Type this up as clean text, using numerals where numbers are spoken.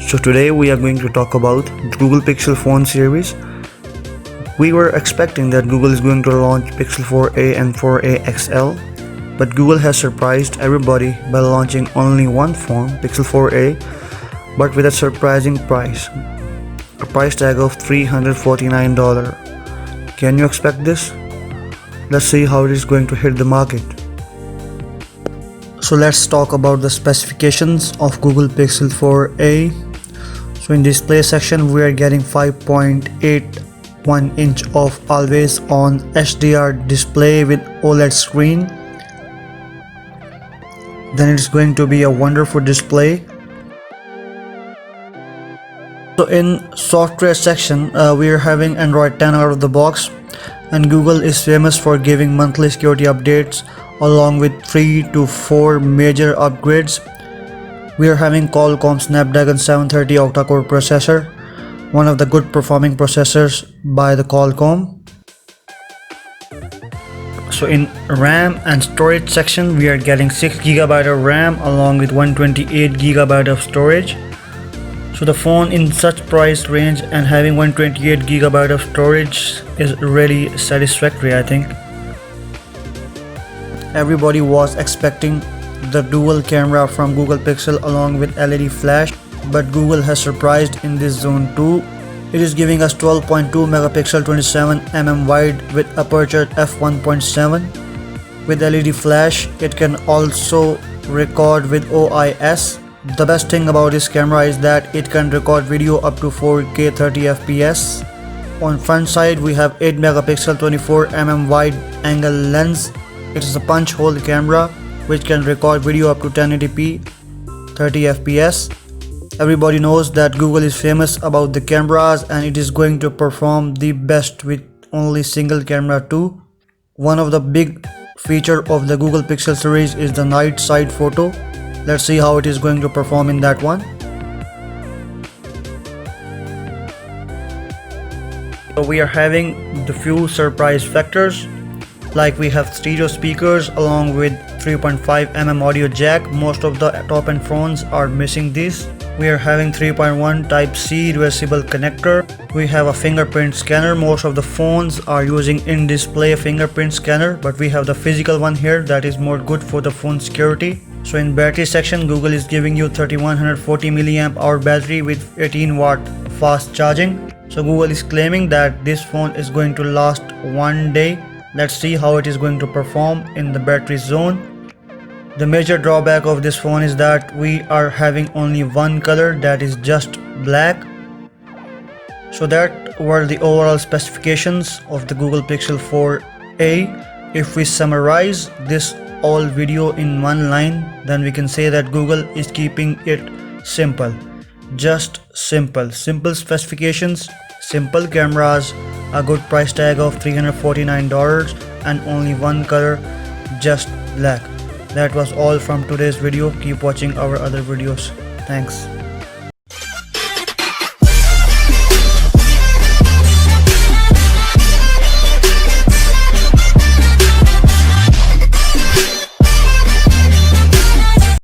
So today we are going to talk about the Google Pixel phone series. We were expecting that Google is going to launch Pixel 4a and 4a XL, but Google has surprised everybody by launching only one phone, Pixel 4a, but with a surprising price, a price tag of $349. Can you expect this? Let's see how it is going to hit the market. So let's talk about the specifications of Google Pixel 4a. So in display section we are getting 5.81 inch of always on HDR display with OLED screen. Then it's going to be a wonderful display. So in software section we are having Android 10 out of the box, and Google is famous for giving monthly security updates along with 3 to 4 major upgrades. We are having Qualcomm Snapdragon 730 octa-core processor, one of the good performing processors by the Qualcomm. So in RAM and storage section we are getting 6GB of RAM along with 128GB of storage. So the phone in such price range and having 128GB of storage is really satisfactory, I think. Everybody was expecting the dual camera from Google Pixel along with LED flash, but Google has surprised in this zone too. It is giving us 12.2 megapixel 27mm wide with aperture f1.7. With LED flash, it can also record with OIS. The best thing about this camera is that it can record video up to 4K 30fps. On front side we have 8 megapixel 24mm wide angle lens. It is a punch hole camera which can record video up to 1080p 30fps. Everybody knows that Google is famous about the cameras, and it is going to perform the best with only single camera too. One of the big feature of the Google Pixel series is the night side photo. Let's see how it is going to perform in that one. So we are having the few surprise factors, like we have stereo speakers along with 3.5mm audio jack. Most of the top end phones are missing this. We are having 3.1 Type-C reversible connector. We have a fingerprint scanner. Most of the phones are using in-display fingerprint scanner, but we have the physical one here that is more good for the phone security. So in battery section, Google is giving you 3140 mAh battery with 18 watt fast charging. So Google is claiming that this phone is going to last one day. Let's see how it is going to perform in the battery zone. The major drawback of this phone is that we are having only one color, that is just black. So that were the overall specifications of the Google Pixel 4a. If we summarize this all video in one line, then we can say that Google is keeping it simple. Just simple specifications, simple cameras, a good price tag of $349, and only one color, just black. That was all from today's video. Keep watching our other videos. Thanks.